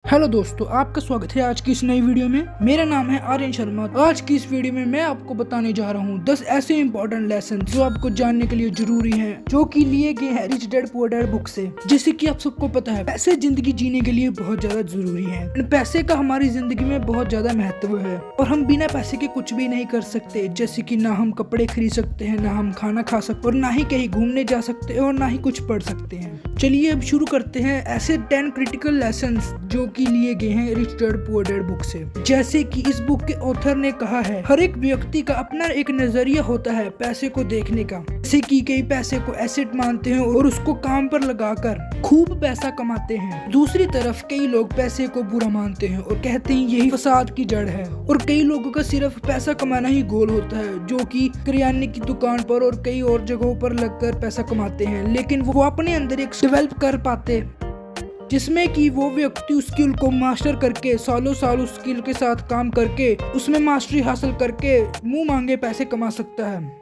Hello दोस्तों, आपका स्वागत है आज की इस नई वीडियो में। मेरा नाम है आर्यन शर्मा। आज की इस वीडियो में मैं आपको बताने जा रहा हूँ 10 ऐसे इंपॉर्टेंट लेसन जो आपको जानने के लिए जरूरी हैं, जो कि लिए गए हैं rich dad poor dad book से। जैसे कि आप सबको पता है, पैसे जिंदगी जीने के लिए बहुत ज्यादा जरूरी है। पैसे का हमारी जिंदगी में बहुत ज्यादा महत्व है और हम बिना पैसे के कुछ भी नहीं कर सकते। जैसे कि ना हम कपड़े खरीद सकते हैं, ना हम खाना खा सकते और ना ही कहीं घूमने जा सकते हैं और ना ही कुछ पढ़ सकते हैं। चलिए अब शुरू करते हैं ऐसे 10 क्रिटिकल लेसन जो कि लिए गए हैं rich dad poor dad book से। जैसे कि इस बुक के ऑथर ने कहा है, हर एक व्यक्ति का अपना एक नजरिया होता है पैसे को देखने का। जैसे कि कई पैसे को एसेट मानते हैं और उसको काम पर लगाकर खूब पैसा कमाते हैं। दूसरी तरफ कई लोग पैसे को बुरा मानते हैं और कहते हैं यही फसाद की जड़ है। और कई लोगों का सिर्फ पैसा कमाना ही गोल होता है, जो कि किराने की दुकान पर और कई और जगहों पर लगकर पैसा कमाते हैं, लेकिन वो अपने अंदर एक डेवलप कर पाते जिसमें कि वो व्यक्ति उस स्किल को मास्टर करके सालों साल उस स्किल के साथ काम करके उसमें मास्टरी हासिल करके मुंह मांगे पैसे कमा सकता है।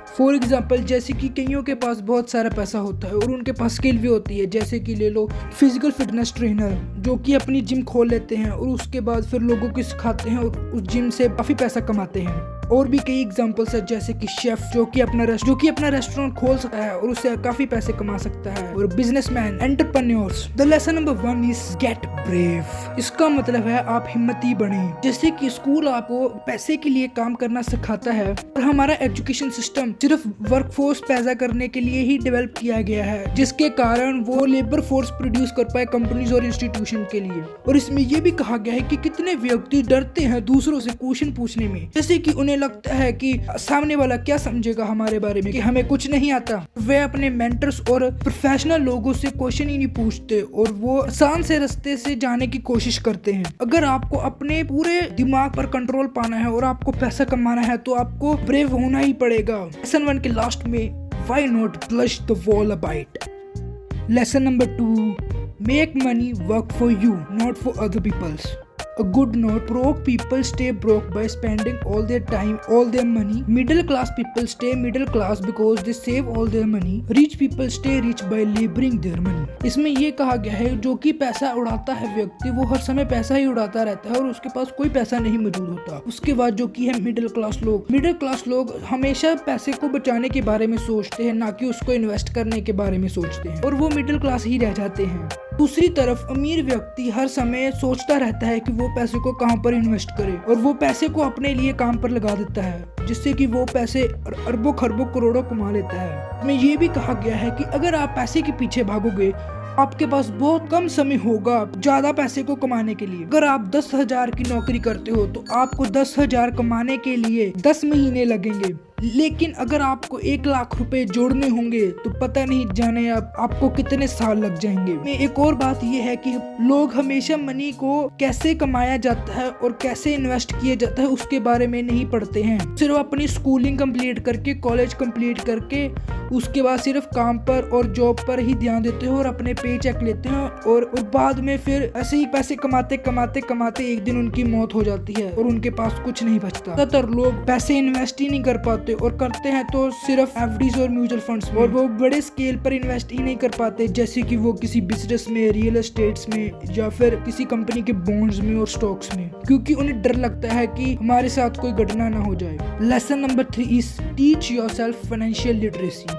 फॉर एग्जाम्पल, जैसे कि कईयों के पास बहुत सारा पैसा होता है और उनके पास स्किल भी होती है। जैसे कि ले लो फिजिकल फिटनेस ट्रेनर, जो कि अपनी जिम खोल लेते हैं और उसके बाद फिर लोगों को सिखाते हैं और उस जिम से काफी पैसा कमाते हैं। और भी कई एग्जांपल्स है, जैसे कि शेफ जो कि अपना रेस्टोरेंट खोल सकता है और उससे काफी पैसे कमा सकता है। और businessman, entrepreneurs. The lesson number 1 is get brave. इसका मतलब है आप हिम्मती बने। जैसे कि स्कूल आपको पैसे के लिए काम करना सिखाता है और हमारा एजुकेशन सिस्टम सिर्फ वर्कफोर्स पैदा करने के लिए ही डेवलप किया गया है, जिसके कारण वो लेबर फोर्स प्रोड्यूस कर पाए कंपनीज और इंस्टीट्यूशन के लिए। और इसमें यह भी कहा गया है कि कितने व्यक्ति डरते हैं दूसरों से क्वेश्चन पूछने में। जैसे कि उन्हें लगता है कि सामने वाला क्या समझेगा हमारे बारे में, कि हमें कुछ नहीं आता। वे अपने मेंटर्स और प्रोफेशनल लोगों से क्वेश्चन ही नहीं पूछते और वो आसान से रास्ते से जाने की कोशिश करते हैं। अगर आपको अपने पूरे दिमाग पर कंट्रोल पाना है और आपको पैसा कमाना है तो आपको ब्रेव होना ही पड़ेगा। लेसन 1 के लास्ट में, why not blush the wall a bite. Lesson number 2, make money work for you not for other peoples. A good note: broke people stay broke by spending all their time, all their money. Middle class people stay middle class because they save all their money. Rich people stay rich by laboring their money. इसमें ये कहा गया है, जो कि पैसा उड़ाता है व्यक्ति वो हर समय पैसा ही उड़ाता रहता है और उसके पास कोई पैसा नहीं मौजूद होता। उसके बाद जो कि है मिडिल क्लास लोग हमेशा पैसे को बचाने के बारे में सोचते हैं, ना कि उसको इन्वेस्ट करने के बारे में सोचते हैं, और वो मिडिल क्लास ही रह जाते हैं। दूसरी तरफ अमीर व्यक्ति हर समय सोचता रहता है कि वो पैसे को कहां पर इन्वेस्ट करे और वो पैसे को अपने लिए काम पर लगा देता है, जिससे कि वो पैसे अरबों खरबों करोड़ों कमा लेता है। में ये भी कहा गया है कि अगर आप पैसे के पीछे भागोगे आपके पास बहुत कम समय होगा ज्यादा पैसे को कमाने के लिए। अगर आप 10,000 की नौकरी करते हो तो आपको 10,000 कमाने के लिए 10 महीने लगेंगे, लेकिन अगर आपको 1 लाख रुपए जोड़ने होंगे तो पता नहीं जाने आपको कितने साल लग जाएंगे। में एक और बात यह है कि लोग हमेशा मनी को कैसे कमाया जाता है और कैसे इन्वेस्ट किया जाता है उसके बारे में नहीं पढ़ते हैं। सिर्फ अपनी स्कूलिंग कंप्लीट करके, कॉलेज कंप्लीट करके उसके बाद सिर्फ काम पर और जॉब पर ही ध्यान देते हैं और अपने पे चेक लेते हैं और बाद में फिर ऐसे ही पैसे कमाते एक दिन उनकी मौत हो जाती है और उनके पास कुछ नहीं बचता। ज्यादातर लोग पैसे इन्वेस्ट ही नहीं कर पाते और करते हैं तो सिर्फ एफडीज और म्यूचुअल फंड्स में, और वो बड़े स्केल पर इन्वेस्ट ही नहीं कर पाते, जैसे कि वो किसी बिजनेस में, रियल एस्टेट्स में या फिर किसी कंपनी के बॉन्ड्स में और स्टॉक्स में, क्योंकि उन्हें डर लगता है कि हमारे साथ कोई घटना ना हो जाए। Lesson number 3 is teach yourself financial literacy.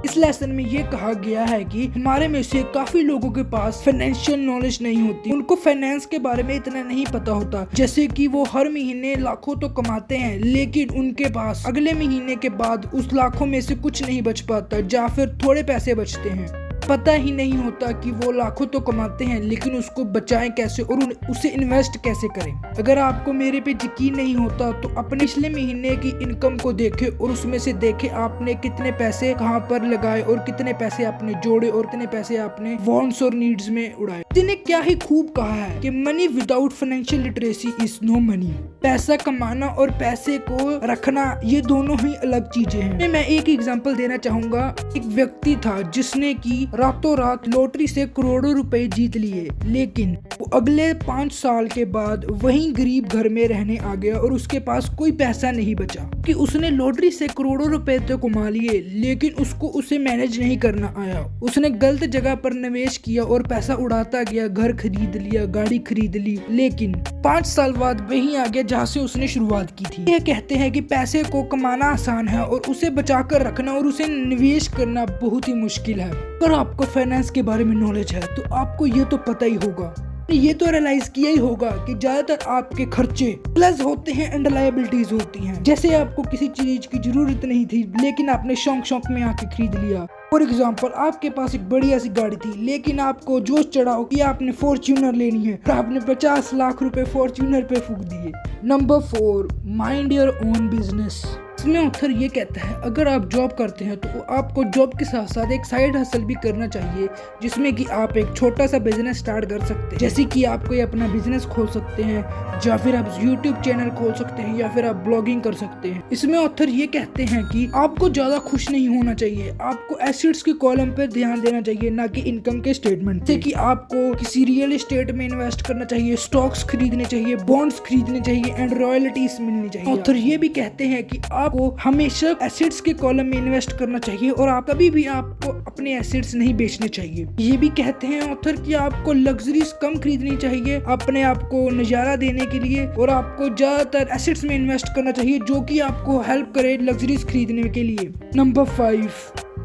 इस लेसन में ये कहा गया है कि हमारे में से काफी लोगों के पास फाइनेंशियल नॉलेज नहीं होती, उनको फाइनेंस के बारे में इतना नहीं पता होता। जैसे कि वो हर महीने लाखों तो कमाते हैं, लेकिन उनके पास अगले महीने के बाद उस लाखों में से कुछ नहीं बच पाता या फिर थोड़े पैसे बचते हैं। पता ही नहीं होता कि वो लाखों तो कमाते हैं लेकिन उसको बचाएं कैसे और उसे इन्वेस्ट कैसे करें। अगर आपको मेरे पे यकीन नहीं होता तो अपने पिछले महीने की इनकम को देखें और उसमें से देखें आपने कितने पैसे कहां पर लगाए और कितने पैसे आपने जोड़े और कितने पैसे आपने वांट्स और नीड्स में उड़ाए। इसने क्या ही खूब कहा है कि money without financial literacy is no money. पैसा कमाना और पैसे को रखना ये दोनों ही अलग चीजें हैं। मैं एक एग्जांपल देना चाहूंगा। एक व्यक्ति था जिसने की रातों रात लॉटरी से करोड़ों रुपए जीत लिए, लेकिन वो अगले 5 साल के बाद वहीं गरीब घर में रहने आ गया और उसके पास कोई पैसा नहीं बचा कि उसने लॉटरी से करोड़ों रुपए तो कमा लिए लेकिन उसे मैनेज नहीं करना आया। उसने गलत जगह पर निवेश किया और पैसा उड़ाता गया, घर खरीद लिया, गाड़ी खरीद ली, लेकिन 5 साल बाद वही आ गया जहाँ से उसने शुरुआत की थी। ये कहते हैं कि पैसे को कमाना आसान है और उसे बचा कर रखना और उसे निवेश करना बहुत ही मुश्किल है। अगर आपको फाइनेंस के बारे में नॉलेज है तो आपको ये तो पता ही होगा, ये तो रियलाइज किया ही होगा कि ज्यादातर आपके खर्चे प्लस होते हैं एंड लायबिलिटीज होती हैं। जैसे आपको किसी चीज की जरूरत नहीं थी लेकिन आपने शौक में आके खरीद लिया। फॉर एग्जाम्पल, आपके पास एक बढ़िया सी गाड़ी थी लेकिन आपको जोश चढ़ा हो कि आपने फॉर्च्यूनर लेनी है और आपने 50 लाख रुपए फॉर्च्यूनर पे फूक दिए। Number 4, mind your own business. इसमें ऑथर ये कहता है अगर आप जॉब करते हैं तो आपको जॉब के साथ साथ एक साइड हसल भी करना चाहिए जिसमें कि आप एक छोटा सा बिजनेस स्टार्ट कर सकते हैं। जैसे कि आप कोई अपना बिजनेस खोल सकते हैं या फिर आप यूट्यूब चैनल खोल सकते हैं या फिर आप ब्लॉगिंग कर सकते हैं। इसमें ऑथर ये कहते हैं कि आपको ज्यादा खुश नहीं होना चाहिए, आपको एसेट्स के कॉलम पर ध्यान देना चाहिए ना कि इनकम के स्टेटमेंट। जैसे कि आपको किसी रियल एस्टेट में इन्वेस्ट करना चाहिए, स्टॉक्स खरीदने चाहिए, बॉन्ड्स खरीदने चाहिए एंड रॉयल्टीज मिलनी चाहिए। ऑथर ये भी कहते हैं कि आपको हमेशा एसेट्स के कॉलम में इन्वेस्ट करना चाहिए और आप कभी भी आपको अपने एसेट्स नहीं बेचने चाहिए। ये भी कहते हैं ऑथर कि आपको लग्जरीज कम खरीदनी चाहिए अपने आप को नजारा देने के लिए और आपको ज्यादातर एसेट्स में इन्वेस्ट करना चाहिए जो कि आपको हेल्प करे लग्जरीज खरीदने के लिए। Number 5,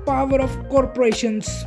power of corporations.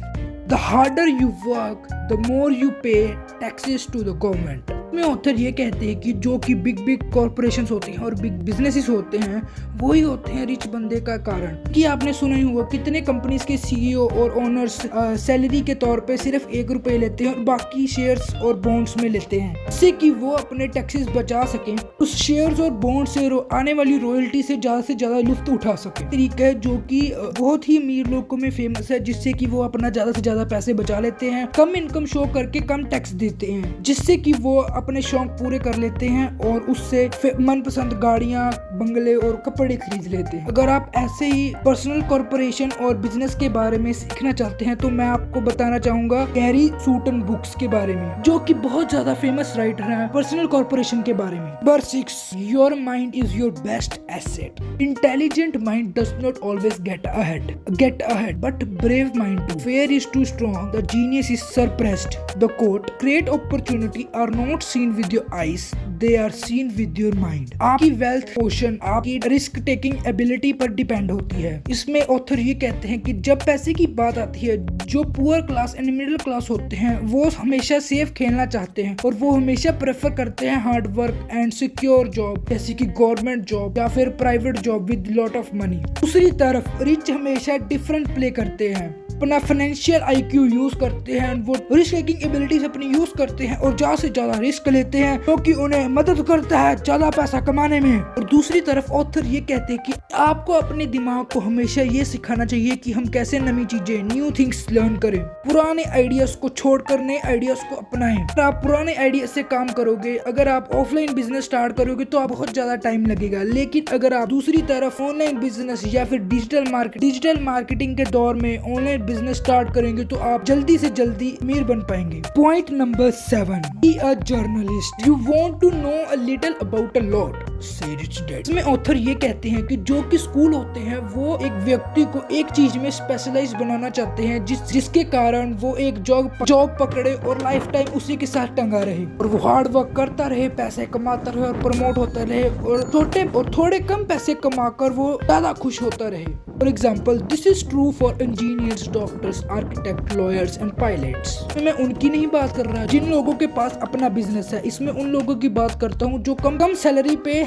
The harder you work the more you पे टैक्सेस टू द गवर्नमेंट। में ऑथर ये कहते हैं कि जो कि बिग कॉर्पोरेशंस होती हैं और बिग बिजनेसेस होते हैं वही होते हैं रिच बंदे का कारण। कि आपने सुना ही होगा कितने कंपनीज के सीईओ और ओनर्स सैलरी के तौर पे सिर्फ 1 रुपए लेते हैं और बाकी शेयर्स और बॉन्ड्स में लेते हैं जिससे कि वो अपने टैक्सेस बचा सकें, उस शेयर्स और बॉन्ड से आने वाली रॉयल्टी से ज्यादा लुफ्त उठा सके। तरीका है जो कि बहुत ही अमीर लोगों में फेमस है जिससे कि वो अपना ज्यादा से ज्यादा पैसे बचा लेते हैं, कम इनकम शो करके कम टैक्स देते हैं जिससे कि वो अपने शौक पूरे कर लेते हैं और उससे मनपसंद गाड़ियां, बंगले और कपड़े खरीद लेते हैं। अगर आप ऐसे ही पर्सनल कॉर्पोरेशन और बिजनेस के बारे में सीखना चाहते हैं तो मैं आपको बताना चाहूंगा गैरी सूटन बुक्स के बारे में जो कि बहुत ज्यादा फेमस राइटर है पर्सनल कॉर्पोरेशन के बारे में। Number 6, your mind is your best asset. Intelligent mind does not always get ahead but brave mind do. Fair is too strong, the genius is suppressed. The quote, great opportunity are not seen with your eyes, they are seen with your mind. आपकी wealth portion आपकी risk taking ability पर depend होती है। इसमें author ये कहते हैं कि जब पैसे की बात आती है जो poor class and middle class होते हैं वो हमेशा सेफ खेलना चाहते हैं और वो हमेशा प्रेफर करते हैं hard work and secure job जैसे कि गवर्नमेंट जॉब या फिर private job with lot of money. दूसरी तरफ रिच हमेशा डिफरेंट प्ले करते हैं, अपना फाइनेंशियल आईक्यू यूज करते हैं, वो रिस्क टेकिंग एबिलिटीज अपनी यूज करते हैं और ज्यादा से ज्यादा रिस्क लेते हैं क्योंकि उन्हें मदद करता है ज्यादा पैसा कमाने में। और दूसरी तरफ ऑथर ये कहते हैं कि आपको अपने दिमाग को हमेशा ये सिखाना चाहिए कि हम कैसे नई चीजें, न्यू थिंग्स लर्न करें, पुराने आइडियाज को छोड़कर नए आइडियाज को अपनाएं। अगर आप पुराने आइडिया से काम करोगे, अगर आप ऑफलाइन बिजनेस स्टार्ट करोगे तो आप बहुत ज्यादा टाइम लगेगा, लेकिन अगर आप दूसरी तरफ ऑनलाइन बिजनेस या फिर डिजिटल मार्केटिंग के दौर में ऑनलाइन बिजनेस स्टार्ट करेंगे तो आप जल्दी से जल्दी अमीर बन पाएंगे। Point number 7, be a journalist. You want to know a little about a lot, से रिच डैड। इसमें ऑथर ये कहते हैं कि जो कि स्कूल होते हैं वो एक व्यक्ति को एक चीज में स्पेशलाइज बनाना चाहते हैं जिसके कारण वो एक जॉब पकड़े और लाइफ टाइम उसी के साथ टंगा रहे और वो हार्ड वर्क करता रहे, पैसे कमाता रहे और प्रमोट होता रहे और थोड़े कम पैसे कमाकर वो ज्यादा खुश होता रहे। For example, this is true for engineers, doctors, architect, lawyers and pilots. मैं उनकी नहीं बात कर रहा जिन लोगों के पास अपना बिजनेस है, इसमें उन लोगों की बात करता हूँ जो कम सैलरी पे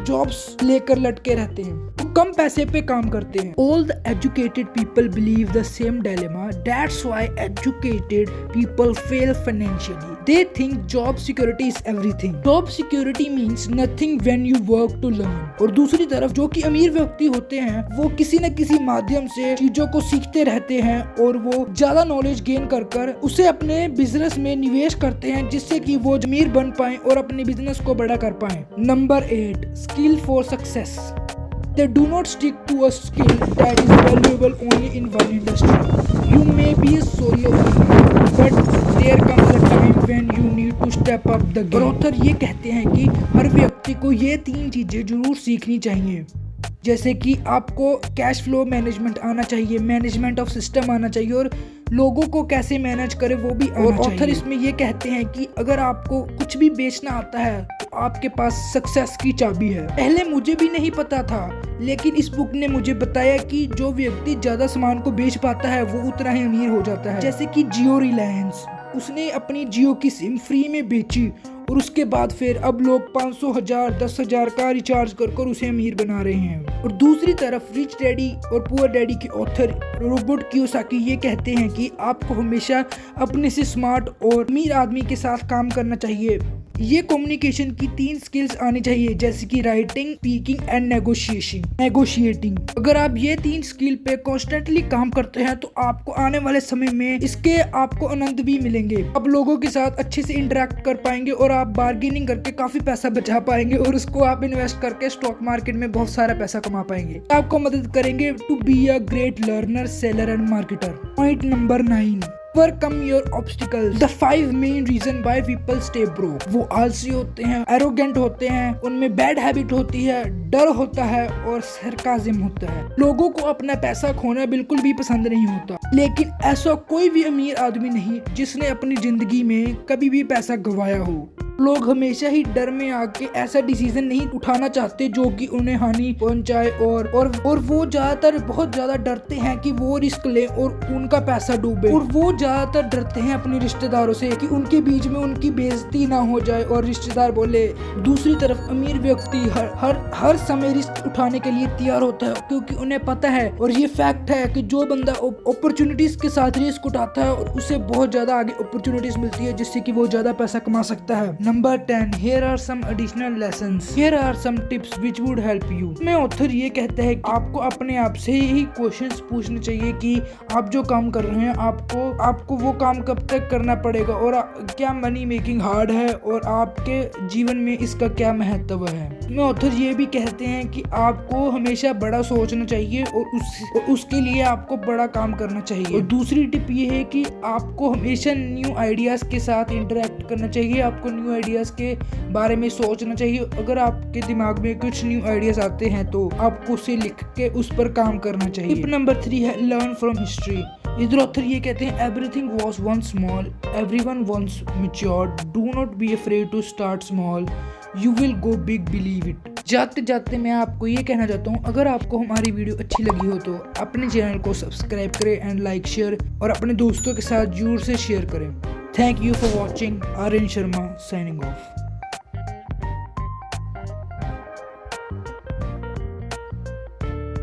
जॉब्स लेकर लटके रहते हैं, तो कम पैसे पे काम करते हैं। All the educated people believe the same dilemma. That's why educated people fail financially. They think job security is everything. Job security means nothing when you work to learn. और दूसरी तरफ जो कि अमीर व्यक्ति होते हैं वो किसी न किसी माध्यम से चीजों को सीखते रहते हैं और वो ज्यादा नॉलेज गेन कर उसे अपने बिजनेस में निवेश करते हैं जिससे कि वो अमीर बन पाए और अपने बिजनेस को बड़ा कर पाए। Number 8, skill for success. They do not stick to a skill that is valuable only in one industry. You may be a solo but there comes a time when you need to step up the game. और author ये कहते हैं कि हर व्यक्ति को ये 3 चीजें जरूर सीखनी चाहिए जैसे कि आपको कैश फ्लो मैनेजमेंट आना चाहिए, मैनेजमेंट ऑफ सिस्टम आना चाहिए और लोगों को कैसे मैनेज करे वो भी आना चाहिए। ऑथर इसमें ये कहते हैं कि अगर आपको कुछ भी बेचना आता है तो आपके पास सक्सेस की चाबी है। पहले मुझे भी नहीं पता था, लेकिन इस बुक ने मुझे बताया कि जो व्यक्ति ज्यादा सामान को बेच पाता है वो उतना ही अमीर हो जाता है। जैसे कि जियो रिलायंस, उसने अपनी जियो की सिम फ्री में बेची और उसके बाद फिर अब लोग 500, 1000, 10,000 का रिचार्ज कर उसे अमीर बना रहे हैं। और दूसरी तरफ रिच डैडी और पुअर डैडी के ऑथर रॉबर्ट कियोसाकी ये कहते हैं कि आपको हमेशा अपने से स्मार्ट और अमीर आदमी के साथ काम करना चाहिए। ये कम्युनिकेशन की 3 स्किल्स आनी चाहिए, जैसे कि राइटिंग, स्पीकिंग एंड नेगोशिएटिंग। अगर आप ये 3 स्किल पे कॉन्स्टेंटली काम करते हैं तो आपको आने वाले समय में इसके आपको आनंद भी मिलेंगे। आप लोगों के साथ अच्छे से इंटरेक्ट कर पाएंगे और आप बार्गेनिंग करके काफी पैसा बचा पाएंगे और उसको आप इन्वेस्ट करके स्टॉक मार्केट में बहुत सारा पैसा कमा पाएंगे। आपको मदद करेंगे to be a great learner, seller and marketer. Point number 9, Overcome your obstacles. The 5 main reason why people stay broke. वो आलसी होते हैं, एरोगेंट होते हैं, उनमें बैड हैबिट होती है, डर होता है और सरकाज़म होता है। लोगों को अपना पैसा खोना बिल्कुल भी पसंद नहीं होता, लेकिन ऐसा कोई भी अमीर आदमी नहीं जिसने अपनी जिंदगी में कभी भी पैसा गंवाया हो। लोग हमेशा ही डर में आके ऐसा डिसीजन नहीं उठाना चाहते जो कि उन्हें हानि पहुंचाए और वो ज्यादातर बहुत ज्यादा डरते हैं कि वो रिस्क ले और उनका पैसा डूबे। और वो ज्यादातर डरते हैं अपने रिश्तेदारों से कि उनके बीच में उनकी बेइज्जती ना हो जाए और रिश्तेदार बोले। दूसरी तरफ अमीर व्यक्ति हर समय रिस्क उठाने के लिए तैयार होता है, क्योंकि उन्हें पता है और ये फैक्ट है कि जो बंदा अपॉर्चुनिटीज के साथ रिस्क उठाता है और उसे बहुत ज्यादा आगे अपॉर्चुनिटीज मिलती है जिससे कि वो ज्यादा पैसा कमा सकता है। Number 10, here are some additional lessons. Here are some tips which would help you. में ऑथर ये कहता है कि आपको अपने आप से ही क्वेश्चंस पूछने चाहिए कि आप जो काम कर रहे हैं आपको वो काम कब तक करना पड़ेगा और क्या मनी मेकिंग हार्ड है और आपके जीवन में इसका क्या महत्व है। में ऑथर ये भी कहते हैं कि आपको हमेशा बड़ा सोचना चाहिए और उसके लिए आपको बड़ा काम करना चाहिए। और दूसरी टिप ये है कि आपको हमेशा न्यू आइडियाज के साथ इंटरेक्ट करना चाहिए, आपको न्यू आइडियाज के बारे में सोचना चाहिए। अगर आपके दिमाग में कुछ न्यू आइडियाज आते हैं तो आपको उसे लिख के उस पर काम करना चाहिए। टिप नंबर 3 है लर्न फ्रॉम हिस्ट्री। इधर ऑथर ये कहते हैं everything was once small, everyone once matured, do not be afraid to start small, you will go big, believe it. जाते जाते मैं आपको ये कहना चाहता हूँ, अगर आपको हमारी वीडियो अच्छी लगी हो तो अपने चैनल को सब्सक्राइब करें एंड लाइक शेयर और अपने दोस्तों के साथ जरूर से शेयर करें। Thank you for watching. Aryan Sharma signing off.